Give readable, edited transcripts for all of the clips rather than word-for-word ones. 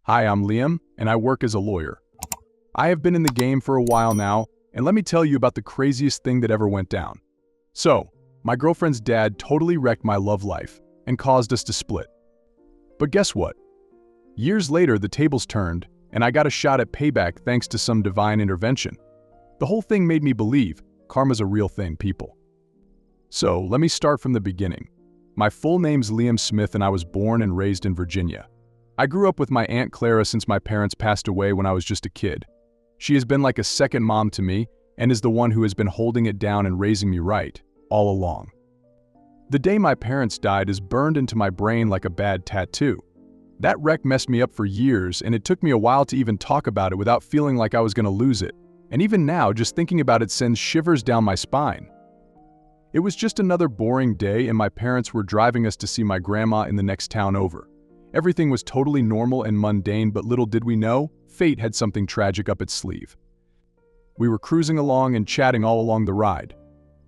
Hi, I'm Liam, and I work as a lawyer. I have been in the game for a while now, and let me tell you about the craziest thing that ever went down. So, my girlfriend's dad totally wrecked my love life and caused us to split. But guess what? Years later, the tables turned, and I got a shot at payback thanks to some divine intervention. The whole thing made me believe karma's a real thing, people. So, let me start from the beginning. My full name's Liam Smith, and I was born and raised in Virginia. I grew up with my Aunt Clara since my parents passed away when I was just a kid. She has been like a second mom to me and is the one who has been holding it down and raising me right, all along. The day my parents died is burned into my brain like a bad tattoo. That wreck messed me up for years, and it took me a while to even talk about it without feeling like I was going to lose it. And even now, just thinking about it sends shivers down my spine. It was just another boring day, and my parents were driving us to see my grandma in the next town over. Everything was totally normal and mundane, but little did we know, fate had something tragic up its sleeve. We were cruising along and chatting all along the ride.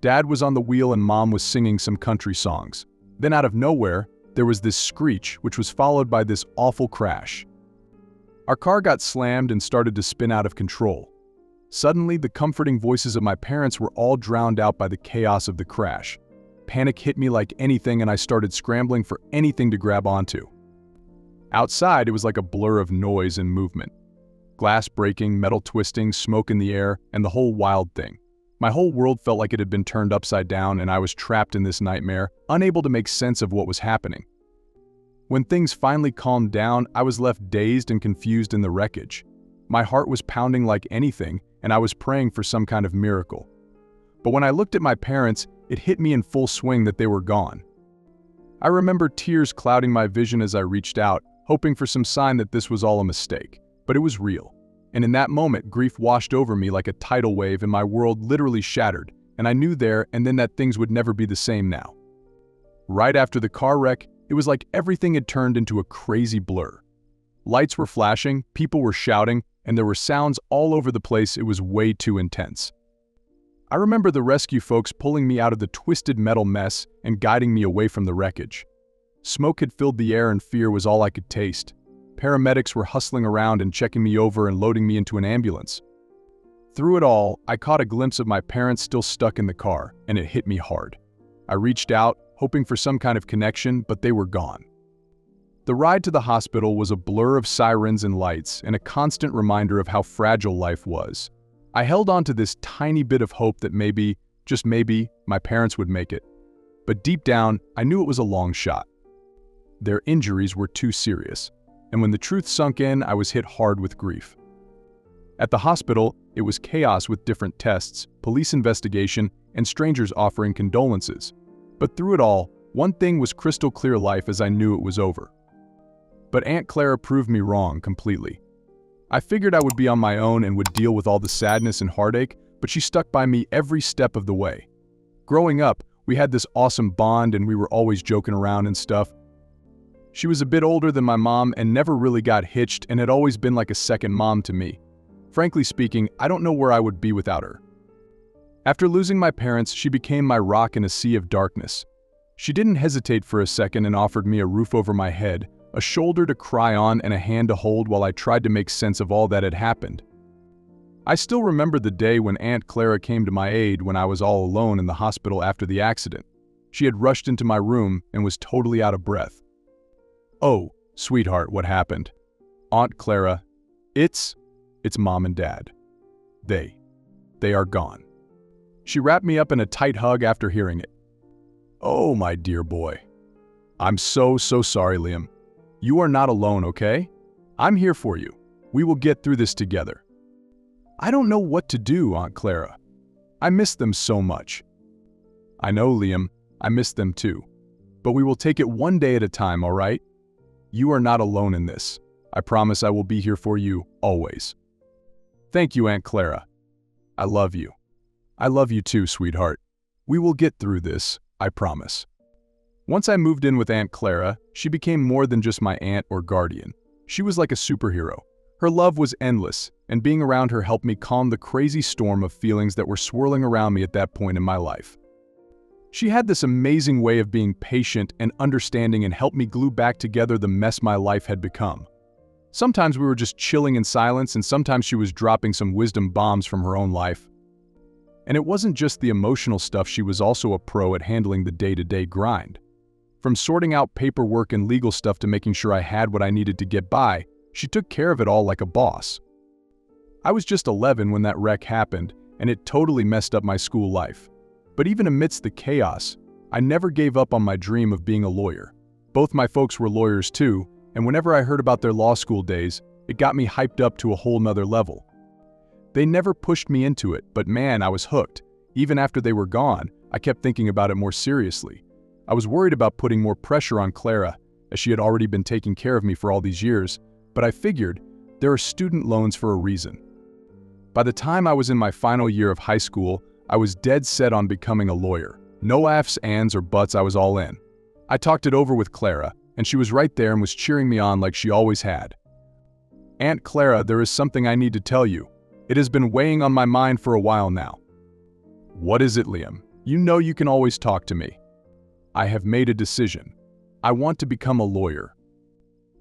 Dad was on the wheel and Mom was singing some country songs. Then out of nowhere, there was this screech, which was followed by this awful crash. Our car got slammed and started to spin out of control. Suddenly, the comforting voices of my parents were all drowned out by the chaos of the crash. Panic hit me like anything, and I started scrambling for anything to grab onto. Outside, it was like a blur of noise and movement. Glass breaking, metal twisting, smoke in the air, and the whole wild thing. My whole world felt like it had been turned upside down, and I was trapped in this nightmare, unable to make sense of what was happening. When things finally calmed down, I was left dazed and confused in the wreckage. My heart was pounding like anything, and I was praying for some kind of miracle. But when I looked at my parents, it hit me in full swing that they were gone. I remember tears clouding my vision as I reached out, hoping for some sign that this was all a mistake. But it was real. And in that moment, grief washed over me like a tidal wave, and my world literally shattered, and I knew there and then that things would never be the same now. Right after the car wreck, it was like everything had turned into a crazy blur. Lights were flashing, people were shouting, and there were sounds all over the place. It was way too intense. I remember the rescue folks pulling me out of the twisted metal mess and guiding me away from the wreckage. Smoke had filled the air and fear was all I could taste. Paramedics were hustling around and checking me over and loading me into an ambulance. Through it all, I caught a glimpse of my parents still stuck in the car, and it hit me hard. I reached out, hoping for some kind of connection, but they were gone. The ride to the hospital was a blur of sirens and lights, and a constant reminder of how fragile life was. I held on to this tiny bit of hope that maybe, just maybe, my parents would make it. But deep down, I knew it was a long shot. Their injuries were too serious, and when the truth sunk in, I was hit hard with grief. At the hospital, it was chaos with different tests, police investigation, and strangers offering condolences. But through it all, one thing was crystal clear: life as I knew it was over. But Aunt Clara proved me wrong completely. I figured I would be on my own and would deal with all the sadness and heartache, but she stuck by me every step of the way. Growing up, we had this awesome bond and we were always joking around and stuff. She was a bit older than my mom and never really got hitched and had always been like a second mom to me. Frankly speaking, I don't know where I would be without her. After losing my parents, she became my rock in a sea of darkness. She didn't hesitate for a second and offered me a roof over my head, a shoulder to cry on, and a hand to hold while I tried to make sense of all that had happened. I still remember the day when Aunt Clara came to my aid when I was all alone in the hospital after the accident. She had rushed into my room and was totally out of breath. "Oh, sweetheart, what happened?" "Aunt Clara, it's Mom and Dad. They are gone." She wrapped me up in a tight hug after hearing it. "Oh, my dear boy. I'm so sorry, Liam. You are not alone, okay? I'm here for you. We will get through this together." "I don't know what to do, Aunt Clara. I miss them so much." "I know, Liam. I miss them too. But we will take it one day at a time, all right? You are not alone in this. I promise I will be here for you, always." "Thank you, Aunt Clara. I love you. I love you too, sweetheart. We will get through this, I promise." Once I moved in with Aunt Clara, she became more than just my aunt or guardian. She was like a superhero. Her love was endless, and being around her helped me calm the crazy storm of feelings that were swirling around me at that point in my life. She had this amazing way of being patient and understanding and helped me glue back together the mess my life had become. Sometimes we were just chilling in silence, and sometimes she was dropping some wisdom bombs from her own life. And it wasn't just the emotional stuff, she was also a pro at handling the day-to-day grind. From sorting out paperwork and legal stuff to making sure I had what I needed to get by, she took care of it all like a boss. I was just 11 when that wreck happened, and it totally messed up my school life. But even amidst the chaos, I never gave up on my dream of being a lawyer. Both my folks were lawyers too, and whenever I heard about their law school days, it got me hyped up to a whole nother level. They never pushed me into it, but man, I was hooked. Even after they were gone, I kept thinking about it more seriously. I was worried about putting more pressure on Clara, as she had already been taking care of me for all these years, but I figured there are student loans for a reason. By the time I was in my final year of high school, I was dead set on becoming a lawyer. No ifs, ands, or buts, I was all in. I talked it over with Clara, and she was right there and was cheering me on like she always had. "Aunt Clara, there is something I need to tell you. It has been weighing on my mind for a while now." "What is it, Liam? You know you can always talk to me." "I have made a decision. I want to become a lawyer."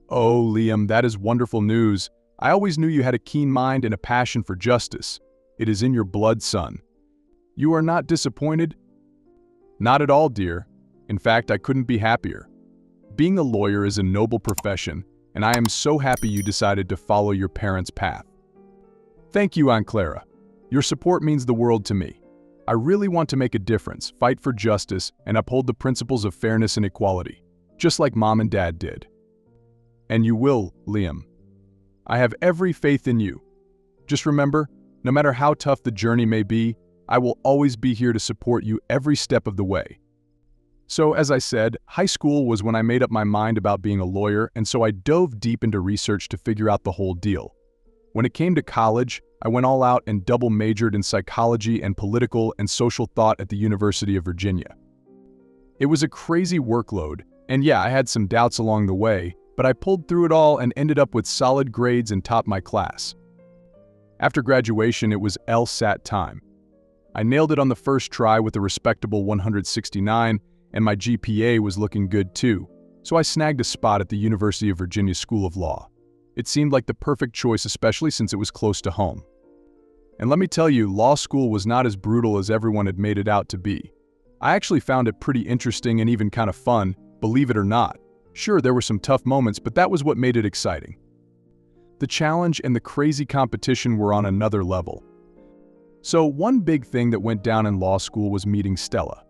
"Oh, Liam, that is wonderful news. I always knew you had a keen mind and a passion for justice. It is in your blood, son." "You are not disappointed?" "Not at all, dear. In fact, I couldn't be happier. Being a lawyer is a noble profession, and I am so happy you decided to follow your parents' path." "Thank you, Aunt Clara. Your support means the world to me. I really want to make a difference, fight for justice, and uphold the principles of fairness and equality, just like Mom and Dad did." "And you will, Liam. I have every faith in you. Just remember, no matter how tough the journey may be, I will always be here to support you every step of the way." So, as I said, high school was when I made up my mind about being a lawyer, and so I dove deep into research to figure out the whole deal. When it came to college, I went all out and double majored in psychology and political and social thought at the University of Virginia. It was a crazy workload, and yeah, I had some doubts along the way, but I pulled through it all and ended up with solid grades and topped my class. After graduation, it was LSAT time. I nailed it on the first try with a respectable 169, and my GPA was looking good too, so I snagged a spot at the University of Virginia School of Law. It seemed like the perfect choice, especially since it was close to home. And let me tell you, law school was not as brutal as everyone had made it out to be. I actually found it pretty interesting and even kind of fun, believe it or not. Sure, there were some tough moments, but that was what made it exciting. The challenge and the crazy competition were on another level. So one big thing that went down in law school was meeting Stella.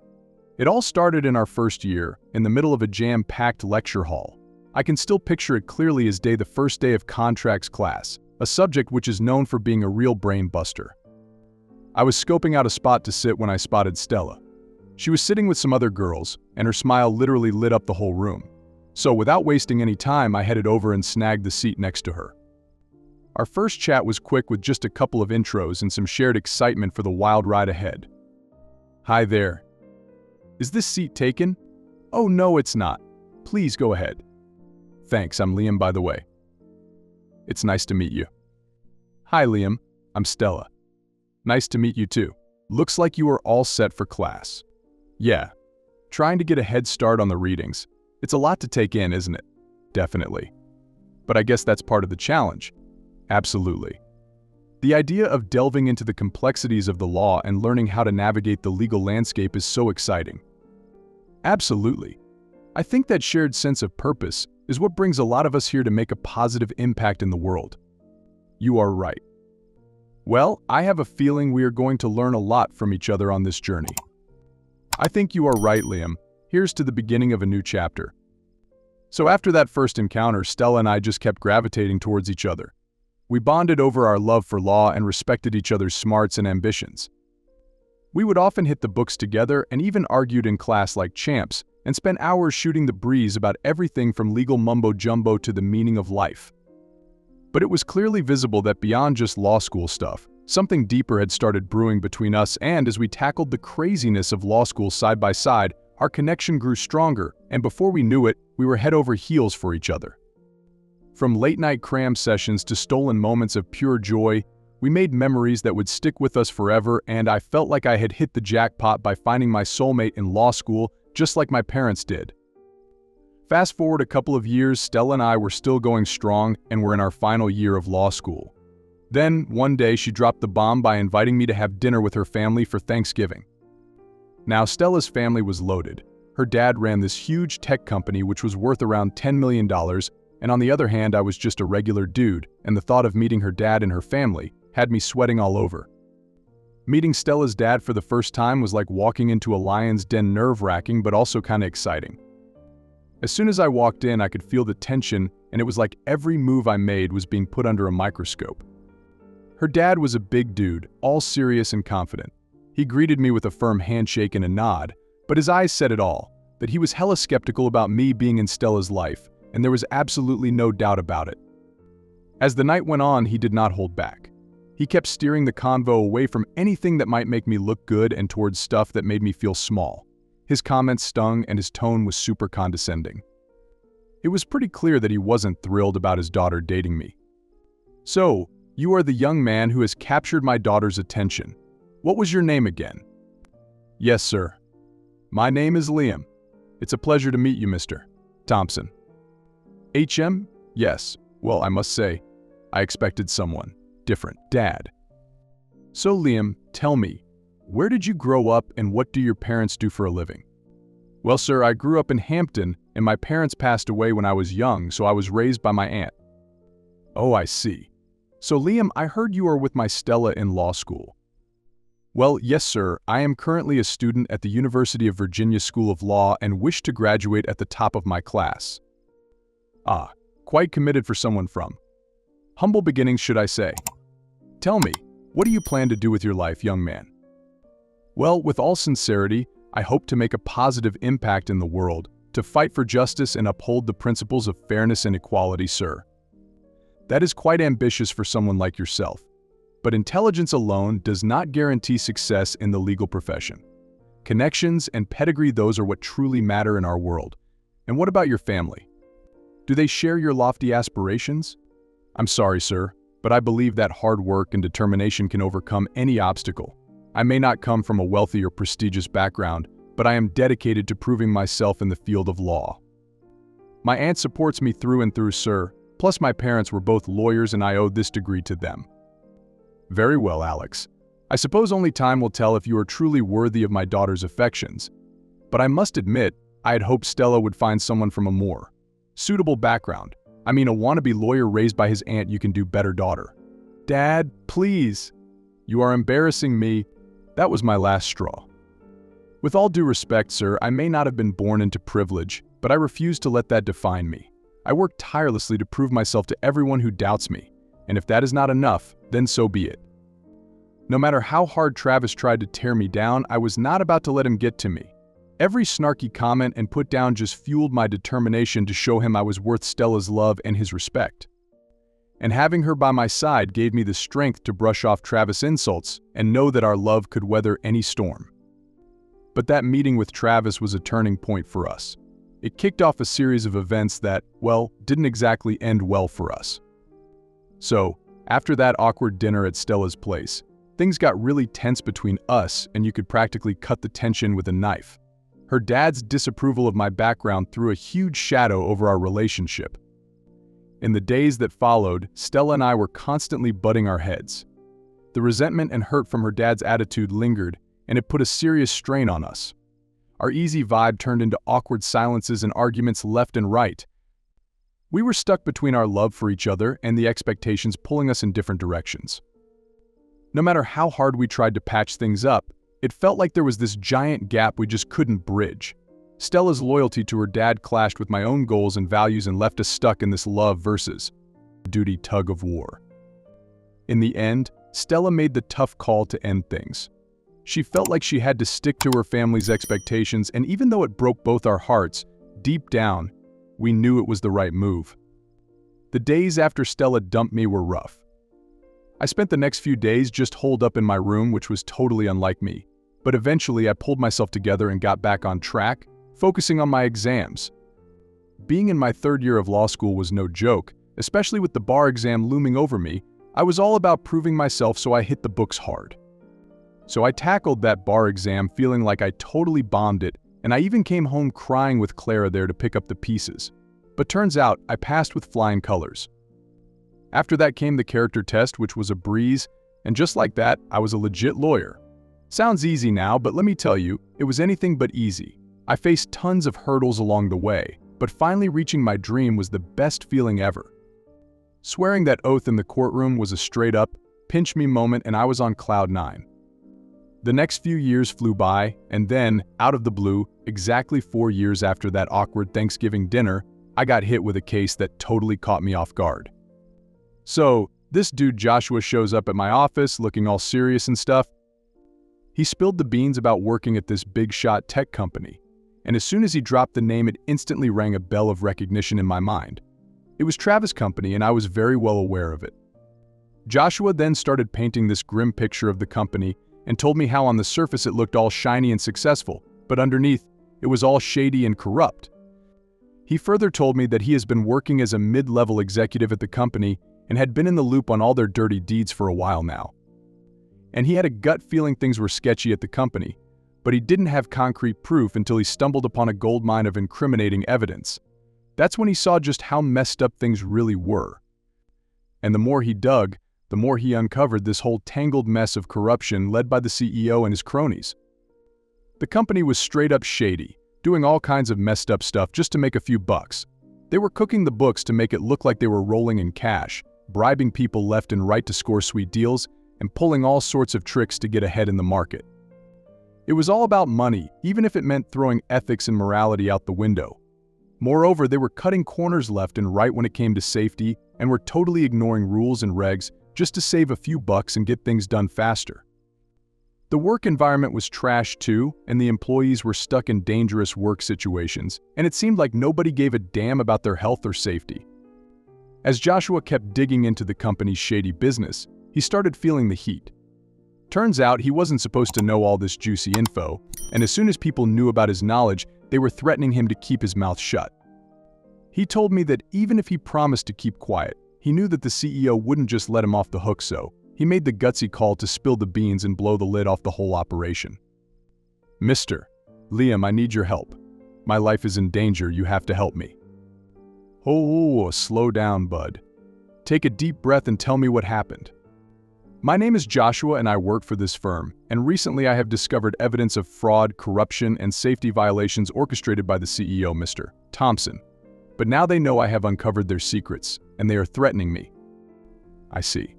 It all started in our first year, in the middle of a jam-packed lecture hall. I can still picture it clearly as the first day of contracts class, a subject which is known for being a real brain buster. I was scoping out a spot to sit when I spotted Stella. She was sitting with some other girls, and her smile literally lit up the whole room. So without wasting any time, I headed over and snagged the seat next to her. Our first chat was quick with just a couple of intros and some shared excitement for the wild ride ahead. "Hi there. Is this seat taken?" "Oh no, it's not. Please go ahead." "Thanks, I'm Liam, by the way." "It's nice to meet you." "Hi Liam, I'm Stella." "Nice to meet you too. Looks like you are all set for class." "Yeah. Trying to get a head start on the readings. It's a lot to take in, isn't it?" "Definitely. But I guess that's part of the challenge." "Absolutely. The idea of delving into the complexities of the law and learning how to navigate the legal landscape is so exciting." "Absolutely. I think that shared sense of purpose is what brings a lot of us here to make a positive impact in the world." "You are right. Well, I have a feeling we are going to learn a lot from each other on this journey." "I think you are right, Liam. Here's to the beginning of a new chapter." So after that first encounter, Stella and I just kept gravitating towards each other. We bonded over our love for law and respected each other's smarts and ambitions. We would often hit the books together and even argued in class like champs, and spent hours shooting the breeze about everything from legal mumbo-jumbo to the meaning of life. But it was clearly visible that beyond just law school stuff, something deeper had started brewing between us, and as we tackled the craziness of law school side by side, our connection grew stronger, and before we knew it, we were head over heels for each other. From late-night cram sessions to stolen moments of pure joy, we made memories that would stick with us forever, and I felt like I had hit the jackpot by finding my soulmate in law school, just like my parents did. Fast forward a couple of years, Stella and I were still going strong and were in our final year of law school. Then, one day, she dropped the bomb by inviting me to have dinner with her family for Thanksgiving. Now, Stella's family was loaded. Her dad ran this huge tech company which was worth around $10 million, and on the other hand, I was just a regular dude, and the thought of meeting her dad and her family had me sweating all over. Meeting Stella's dad for the first time was like walking into a lion's den, nerve-wracking but also kinda exciting. As soon as I walked in, I could feel the tension, and it was like every move I made was being put under a microscope. Her dad was a big dude, all serious and confident. He greeted me with a firm handshake and a nod, but his eyes said it all, that he was hella skeptical about me being in Stella's life, and there was absolutely no doubt about it. As the night went on, he did not hold back. He kept steering the convo away from anything that might make me look good and towards stuff that made me feel small. His comments stung and his tone was super condescending. It was pretty clear that he wasn't thrilled about his daughter dating me. "So, you are the young man who has captured my daughter's attention. What was your name again?" "Yes, sir. My name is Liam. It's a pleasure to meet you, Mr. Thompson." "HM? Yes. Well, I must say, I expected someone different. Dad." "So, Liam, tell me, where did you grow up and what do your parents do for a living?" "Well, sir, I grew up in Hampton and my parents passed away when I was young, so I was raised by my aunt." "Oh, I see. So, Liam, I heard you are with my Stella in law school." "Well, yes, sir. I am currently a student at the University of Virginia School of Law and wish to graduate at the top of my class." "Ah, quite committed for someone from humble beginnings, should I say. Tell me, what do you plan to do with your life, young man?" "Well, with all sincerity, I hope to make a positive impact in the world, to fight for justice and uphold the principles of fairness and equality, sir." "That is quite ambitious for someone like yourself. But intelligence alone does not guarantee success in the legal profession. Connections and pedigree, those are what truly matter in our world. And what about your family? Do they share your lofty aspirations?" "I'm sorry, sir, but I believe that hard work and determination can overcome any obstacle. I may not come from a wealthy or prestigious background, but I am dedicated to proving myself in the field of law. My aunt supports me through and through, sir, plus my parents were both lawyers and I owe this degree to them." "Very well, Alex. I suppose only time will tell if you are truly worthy of my daughter's affections. But I must admit, I had hoped Stella would find someone from a more suitable background. I mean, a wannabe lawyer raised by his aunt. You can do better, daughter." "Dad, please." "You are embarrassing me." That was my last straw. "With all due respect, sir, I may not have been born into privilege, but I refuse to let that define me. I work tirelessly to prove myself to everyone who doubts me, and if that is not enough, then so be it." No matter how hard Travis tried to tear me down, I was not about to let him get to me. Every snarky comment and put down just fueled my determination to show him I was worth Stella's love and his respect. And having her by my side gave me the strength to brush off Travis' insults and know that our love could weather any storm. But that meeting with Travis was a turning point for us. It kicked off a series of events that, well, didn't exactly end well for us. So, after that awkward dinner at Stella's place, things got really tense between us, and you could practically cut the tension with a knife. Her dad's disapproval of my background threw a huge shadow over our relationship. In the days that followed, Stella and I were constantly butting our heads. The resentment and hurt from her dad's attitude lingered, and it put a serious strain on us. Our easy vibe turned into awkward silences and arguments left and right. We were stuck between our love for each other and the expectations pulling us in different directions. No matter how hard we tried to patch things up, it felt like there was this giant gap we just couldn't bridge. Stella's loyalty to her dad clashed with my own goals and values and left us stuck in this love versus duty tug of war. In the end, Stella made the tough call to end things. She felt like she had to stick to her family's expectations, and even though it broke both our hearts, deep down, we knew it was the right move. The days after Stella dumped me were rough. I spent the next few days just holed up in my room, which was totally unlike me. But eventually I pulled myself together and got back on track, focusing on my exams. Being in my third year of law school was no joke, especially with the bar exam looming over me. I was all about proving myself, so I hit the books hard. So I tackled that bar exam feeling like I totally bombed it and I even came home crying with Clara there to pick up the pieces. But turns out I passed with flying colors. After that came the character test, which was a breeze, and just like that, I was a legit lawyer. Sounds easy now, but let me tell you, it was anything but easy. I faced tons of hurdles along the way, but finally reaching my dream was the best feeling ever. Swearing that oath in the courtroom was a straight-up, pinch-me moment, and I was on cloud 9. The next few years flew by, and then, out of the blue, exactly 4 years after that awkward Thanksgiving dinner, I got hit with a case that totally caught me off guard. So, this dude Joshua shows up at my office looking all serious and stuff. He spilled the beans about working at this big-shot tech company, and as soon as he dropped the name, it instantly rang a bell of recognition in my mind. It was Travis' company, and I was very well aware of it. Joshua then started painting this grim picture of the company and told me how on the surface it looked all shiny and successful, but underneath, it was all shady and corrupt. He further told me that he has been working as a mid-level executive at the company and had been in the loop on all their dirty deeds for a while now. And he had a gut feeling things were sketchy at the company, but he didn't have concrete proof until he stumbled upon a goldmine of incriminating evidence. That's when he saw just how messed up things really were. And the more he dug, the more he uncovered this whole tangled mess of corruption led by the CEO and his cronies. The company was straight up shady, doing all kinds of messed up stuff just to make a few bucks. They were cooking the books to make it look like they were rolling in cash, bribing people left and right to score sweet deals, and pulling all sorts of tricks to get ahead in the market. It was all about money, even if it meant throwing ethics and morality out the window. Moreover, they were cutting corners left and right when it came to safety and were totally ignoring rules and regs just to save a few bucks and get things done faster. The work environment was trash too, and the employees were stuck in dangerous work situations, and it seemed like nobody gave a damn about their health or safety. As Joshua kept digging into the company's shady business, he started feeling the heat. Turns out he wasn't supposed to know all this juicy info, and as soon as people knew about his knowledge, they were threatening him to keep his mouth shut. He told me that even if he promised to keep quiet, he knew that the CEO wouldn't just let him off the hook, so he made the gutsy call to spill the beans and blow the lid off the whole operation. "Mr. Liam, I need your help. My life is in danger, you have to help me." "Oh, slow down, bud. Take a deep breath and tell me what happened." "My name is Joshua and I work for this firm, and recently I have discovered evidence of fraud, corruption, and safety violations orchestrated by the CEO, Mr. Thompson. But now they know I have uncovered their secrets, and they are threatening me." "I see.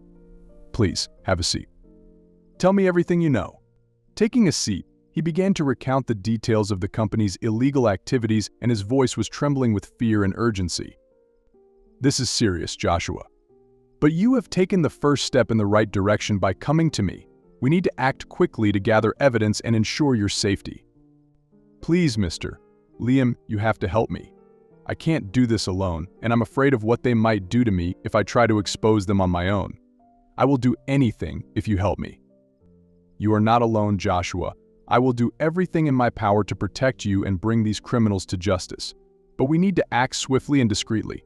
Please, have a seat. Tell me everything you know." Taking a seat, he began to recount the details of the company's illegal activities, and his voice was trembling with fear and urgency. "This is serious, Joshua. But you have taken the first step in the right direction by coming to me. We need to act quickly to gather evidence and ensure your safety. Please, Mr. Liam, you have to help me. I can't do this alone, and I'm afraid of what they might do to me if I try to expose them on my own. I will do anything if you help me." "You are not alone, Joshua. I will do everything in my power to protect you and bring these criminals to justice. But we need to act swiftly and discreetly.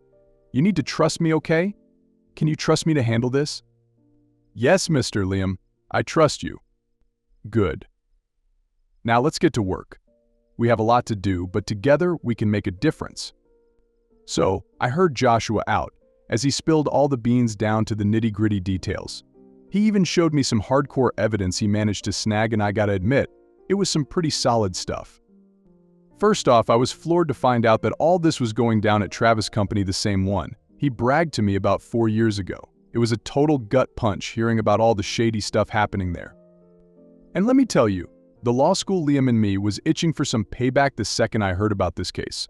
You need to trust me, okay? Can you trust me to handle this?" "Yes, Mr. Liam. I trust you." "Good. Now let's get to work. We have a lot to do, but together we can make a difference." So, I heard Joshua out, as he spilled all the beans down to the nitty-gritty details. He even showed me some hardcore evidence he managed to snag, and I gotta admit, it was some pretty solid stuff. First off, I was floored to find out that all this was going down at Travis' company, the same one he bragged to me about 4 years ago. It was a total gut punch hearing about all the shady stuff happening there. And let me tell you, the law school Liam in me was itching for some payback the second I heard about this case.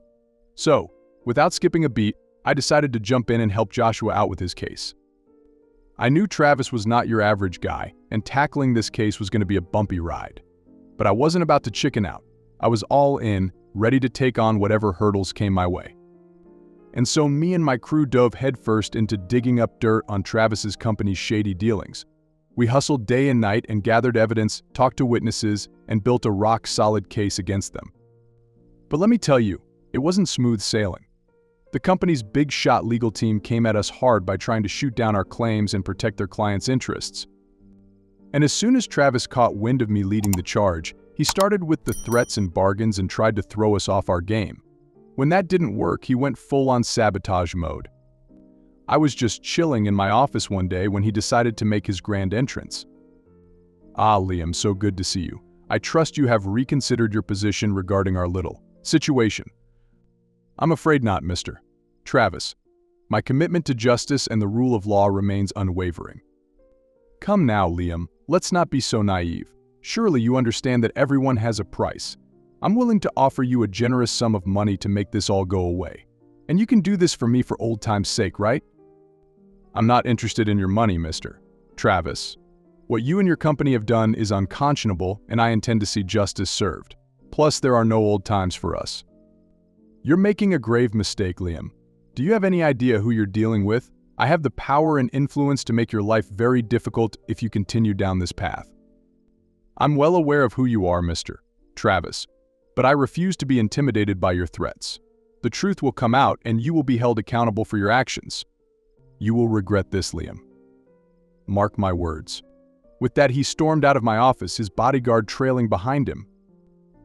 So, without skipping a beat, I decided to jump in and help Joshua out with his case. I knew Travis was not your average guy, and tackling this case was going to be a bumpy ride. But I wasn't about to chicken out. I was all in, ready to take on whatever hurdles came my way. And so me and my crew dove headfirst into digging up dirt on Travis's company's shady dealings. We hustled day and night and gathered evidence, talked to witnesses, and built a rock-solid case against them. But let me tell you, it wasn't smooth sailing. The company's big-shot legal team came at us hard by trying to shoot down our claims and protect their clients' interests. And as soon as Travis caught wind of me leading the charge, He started with the threats and bargains and tried to throw us off our game. When that didn't work, he went full-on sabotage mode. I was just chilling in my office one day when he decided to make his grand entrance. Ah, Liam, so good to see you. I trust you have reconsidered your position regarding our little situation. I'm afraid not, Mr. Travis. My commitment to justice and the rule of law remains unwavering. Come now, Liam, let's not be so naive. Surely you understand that everyone has a price. I'm willing to offer you a generous sum of money to make this all go away. And you can do this for me for old time's sake, right? I'm not interested in your money, Mr. Travis. What you and your company have done is unconscionable, and I intend to see justice served. Plus, there are no old times for us. You're making a grave mistake, Liam. Do you have any idea who you're dealing with? I have the power and influence to make your life very difficult if you continue down this path. I'm well aware of who you are, Mr. Travis, but I refuse to be intimidated by your threats. The truth will come out, and you will be held accountable for your actions. You will regret this, Liam. Mark my words. With that, he stormed out of my office, his bodyguard trailing behind him.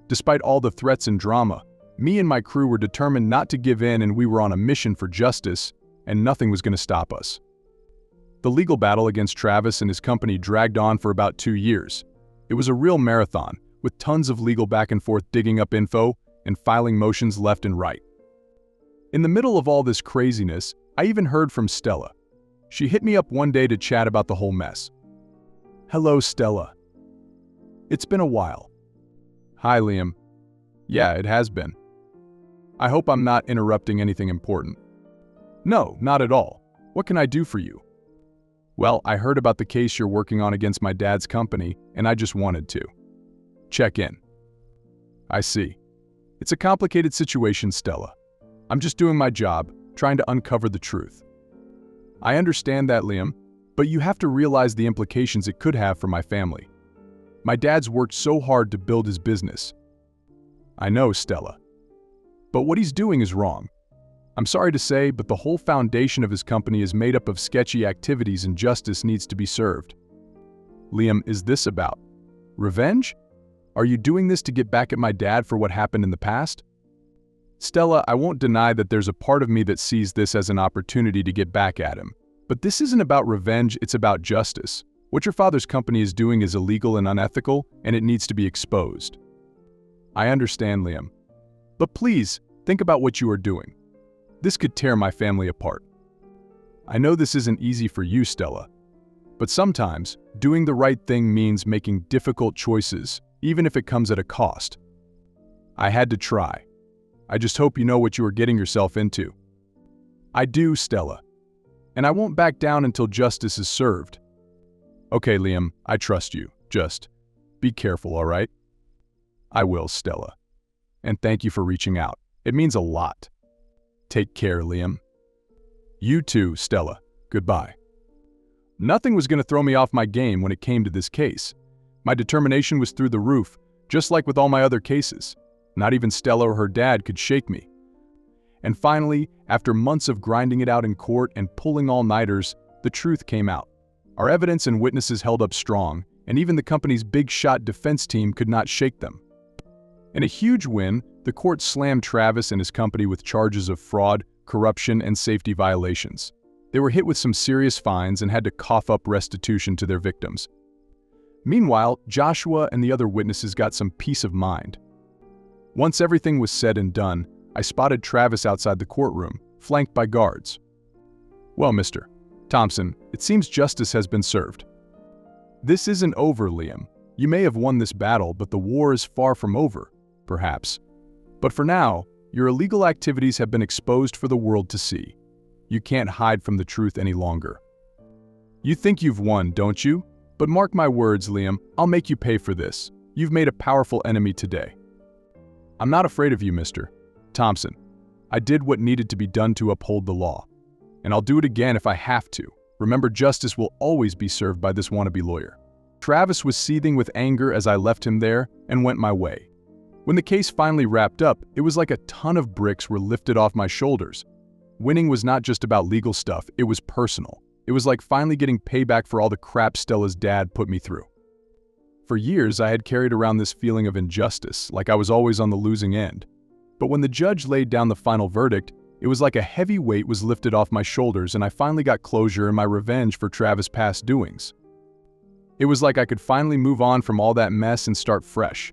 Despite all the threats and drama, me and my crew were determined not to give in, and we were on a mission for justice, and nothing was going to stop us. The legal battle against Travis and his company dragged on for about 2 years. It was a real marathon, with tons of legal back and forth digging up info and filing motions left and right. In the middle of all this craziness, I even heard from Stella. She hit me up one day to chat about the whole mess. Hello, Stella. It's been a while. Hi, Liam. Yeah, it has been. I hope I'm not interrupting anything important. No, not at all. What can I do for you? Well, I heard about the case you're working on against my dad's company, and I just wanted to check in. I see. It's a complicated situation, Stella. I'm just doing my job, trying to uncover the truth. I understand that, Liam, but you have to realize the implications it could have for my family. My dad's worked so hard to build his business. I know, Stella. But what he's doing is wrong. I'm sorry to say, but the whole foundation of his company is made up of sketchy activities, and justice needs to be served. Liam, is this about revenge? Are you doing this to get back at my dad for what happened in the past? Stella, I won't deny that there's a part of me that sees this as an opportunity to get back at him. But this isn't about revenge, it's about justice. What your father's company is doing is illegal and unethical, and it needs to be exposed. I understand, Liam. But please, think about what you are doing. This could tear my family apart. I know this isn't easy for you, Stella. But sometimes, doing the right thing means making difficult choices, even if it comes at a cost. I had to try. I just hope you know what you are getting yourself into. I do, Stella. And I won't back down until justice is served. Okay, Liam, I trust you. Just be careful, all right? I will, Stella. And thank you for reaching out. It means a lot. Take care, Liam. You too, Stella. Goodbye. Nothing was going to throw me off my game when it came to this case. My determination was through the roof, just like with all my other cases. Not even Stella or her dad could shake me. And finally, after months of grinding it out in court and pulling all-nighters, the truth came out. Our evidence and witnesses held up strong, and even the company's big-shot defense team could not shake them. In a huge win, the court slammed Travis and his company with charges of fraud, corruption, and safety violations. They were hit with some serious fines and had to cough up restitution to their victims. Meanwhile, Joshua and the other witnesses got some peace of mind. Once everything was said and done, I spotted Travis outside the courtroom, flanked by guards. Well, Mr. Thompson, it seems justice has been served. This isn't over, Liam. You may have won this battle, but the war is far from over, perhaps. But for now, your illegal activities have been exposed for the world to see. You can't hide from the truth any longer. You think you've won, don't you? But mark my words, Liam, I'll make you pay for this. You've made a powerful enemy today. I'm not afraid of you, Mr. Thompson. I did what needed to be done to uphold the law. And I'll do it again if I have to. Remember, justice will always be served by this wannabe lawyer. Travis was seething with anger as I left him there and went my way. When the case finally wrapped up, it was like a ton of bricks were lifted off my shoulders. Winning was not just about legal stuff, it was personal. It was like finally getting payback for all the crap Stella's dad put me through. For years, I had carried around this feeling of injustice, like I was always on the losing end. But when the judge laid down the final verdict, it was like a heavy weight was lifted off my shoulders and I finally got closure and my revenge for Travis' past doings. It was like I could finally move on from all that mess and start fresh.